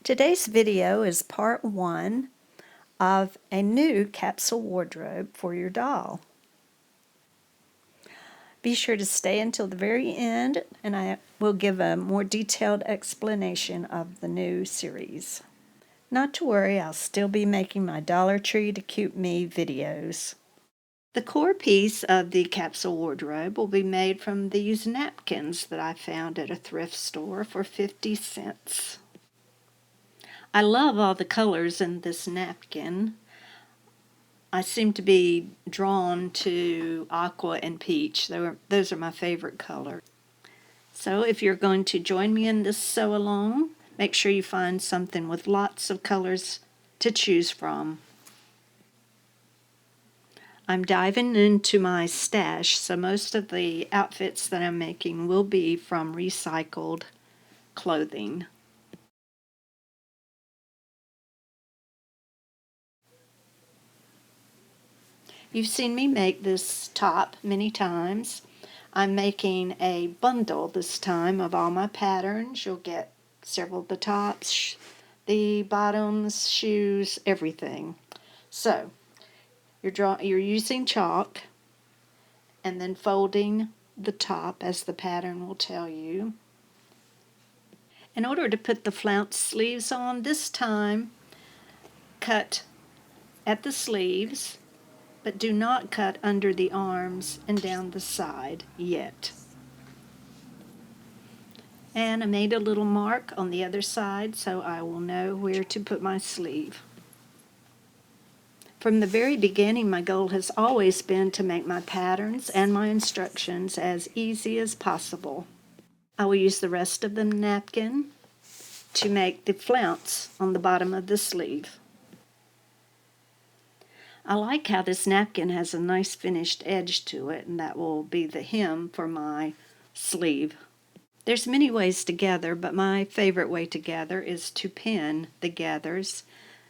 Today's video is part 1 of a new capsule wardrobe for your doll. Be sure to stay until the very end and I will give a more detailed explanation of the new series. Not to worry, I'll still be making my Dollar Tree to Cute Me videos. The core piece of the capsule wardrobe will be made from these napkins that I found at a thrift store for 50 cents. I love all the colors in this napkin. I seem to be drawn to aqua and peach. Those are my favorite colors. So if you're going to join me in this sew along, make sure you find something with lots of colors to choose from. I'm diving into my stash, so most of the outfits that I'm making will be from recycled clothing. You've seen me make this top many times. I'm making a bundle this time of all my patterns. You'll get several of the tops, the bottoms, shoes, everything. So you're using chalk and then folding the top as the pattern will tell you. In order to put the flounce sleeves on, this time cut at the sleeves, but do not cut under the arms and down the side yet. And I made a little mark on the other side so I will know where to put my sleeve. From the very beginning, my goal has always been to make my patterns and my instructions as easy as possible. I will use the rest of the napkin to make the flounce on the bottom of the sleeve. I like how this napkin has a nice finished edge to it, and that will be the hem for my sleeve. There's many ways to gather, but my favorite way to gather is to pin the gathers,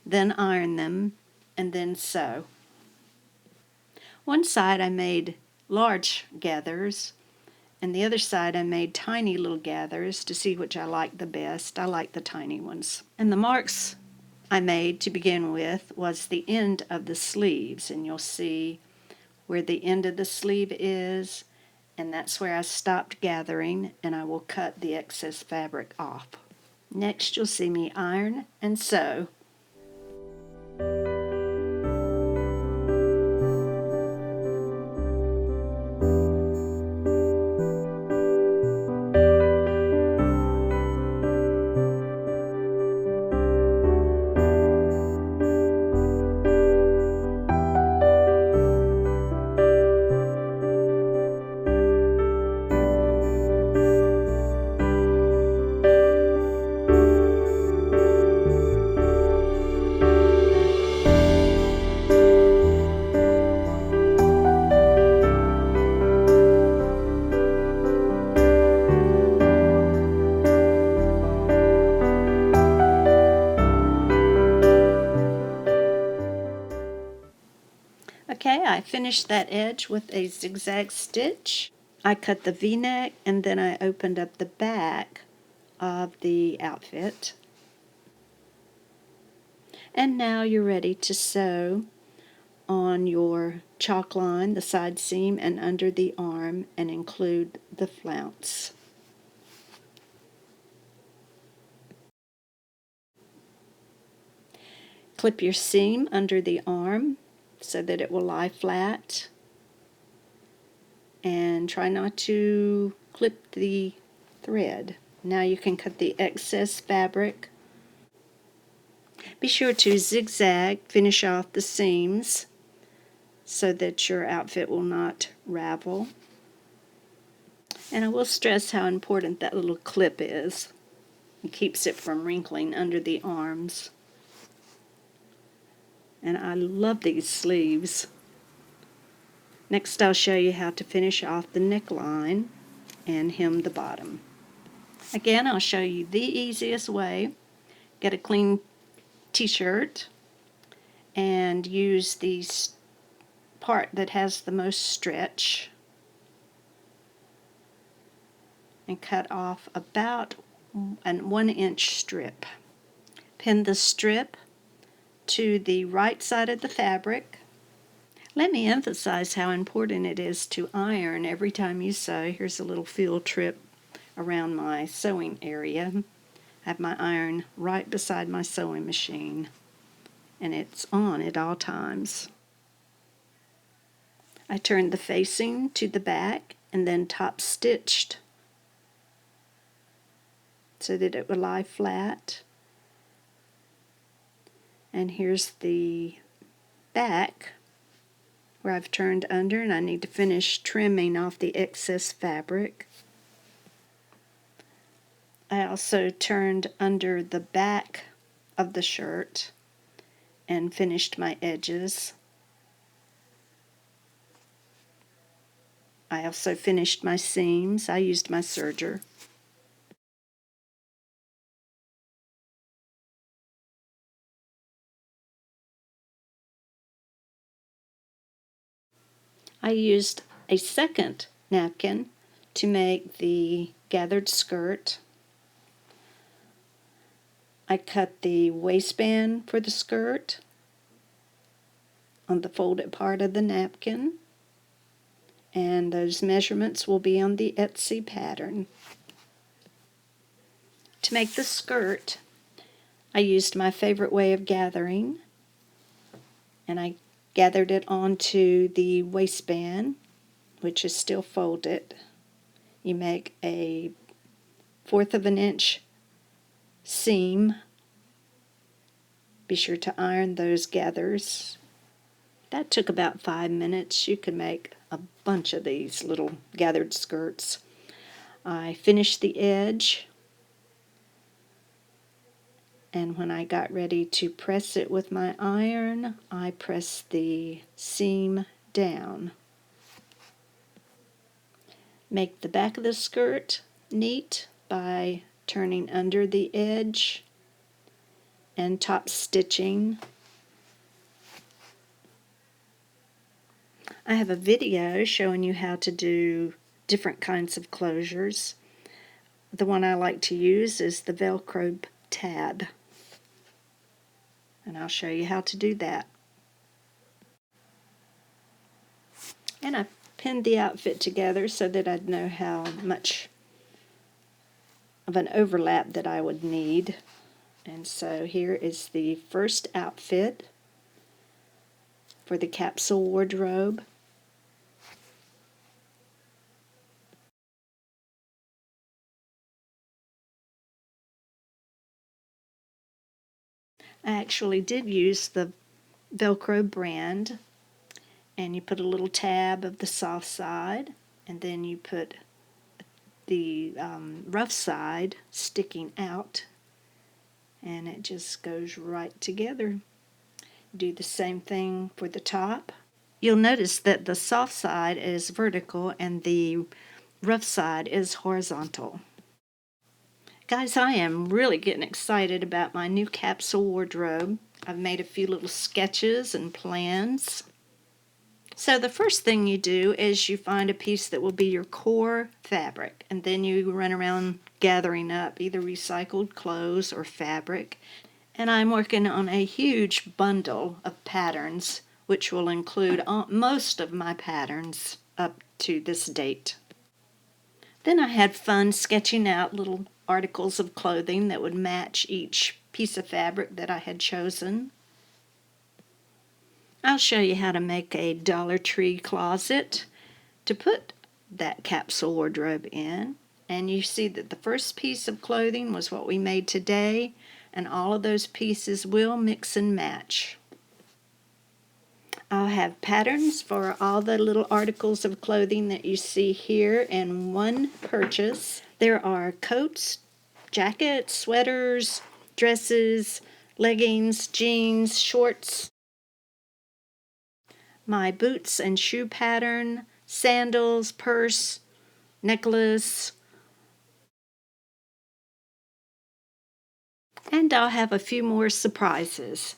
then iron them, and then sew. One side I made large gathers, and the other side I made tiny little gathers to see which I like the best. I like the tiny ones. And the marks I made to begin with was the end of the sleeves, and you'll see where the end of the sleeve is, and that's where I stopped gathering, and I will cut the excess fabric off. Next you'll see me iron and sew. Okay, I finished that edge with a zigzag stitch. I cut the V-neck and then I opened up the back of the outfit. And now you're ready to sew on your chalk line, the side seam, and under the arm, and include the flounce. Clip your seam under the arm so that it will lie flat, and try not to clip the thread. Now you can cut the excess fabric. Be sure to zigzag, finish off the seams so that your outfit will not ravel. And I will stress how important that little clip is. It keeps it from wrinkling under the arms. And I love these sleeves. Next I'll show you how to finish off the neckline and hem the bottom. Again, I'll show you the easiest way. Get a clean t-shirt and use the part that has the most stretch and cut off about a 1-inch strip. Pin the strip to the right side of the fabric. Let me emphasize how important it is to iron every time you sew. Here's a little field trip around my sewing area. I have my iron right beside my sewing machine, and it's on at all times. I turned the facing to the back and then top stitched so that it would lie flat. And here's the back where I've turned under, and I need to finish trimming off the excess fabric. I also turned under the back of the shirt and finished my edges. I also finished my seams. I used my serger. I used a second napkin to make the gathered skirt. I cut the waistband for the skirt on the folded part of the napkin, and those measurements will be on the Etsy pattern. To make the skirt, I used my favorite way of gathering, and I gathered it onto the waistband, which is still folded. You make a 1/4 of an inch seam. Be sure to iron those gathers. That took about 5 minutes. You could make a bunch of these little gathered skirts. I finished the edge, and when I got ready to press it with my iron, I pressed the seam down. Make the back of the skirt neat by turning under the edge and top stitching. I have a video showing you how to do different kinds of closures. The one I like to use is the Velcro tab, and I'll show you how to do that. And I pinned the outfit together so that I'd know how much of an overlap that I would need. And so here is the first outfit for the capsule wardrobe. I actually did use the Velcro brand, and you put a little tab of the soft side, and then you put the rough side sticking out, and it just goes right together. Do the same thing for the top. You'll notice that the soft side is vertical and the rough side is horizontal. Guys, I am really getting excited about my new capsule wardrobe. I've made a few little sketches and plans. So the first thing you do is you find a piece that will be your core fabric, and then you run around gathering up either recycled clothes or fabric. And I'm working on a huge bundle of patterns, which will include most of my patterns up to this date. Then I had fun sketching out little articles of clothing that would match each piece of fabric that I had chosen. I'll show you how to make a Dollar Tree closet to put that capsule wardrobe in. And you see that the first piece of clothing was what we made today, and all of those pieces will mix and match. I'll have patterns for all the little articles of clothing that you see here in one purchase. There are coats, jackets, sweaters, dresses, leggings, jeans, shorts, my boots and shoe pattern, sandals, purse, necklace, and I'll have a few more surprises.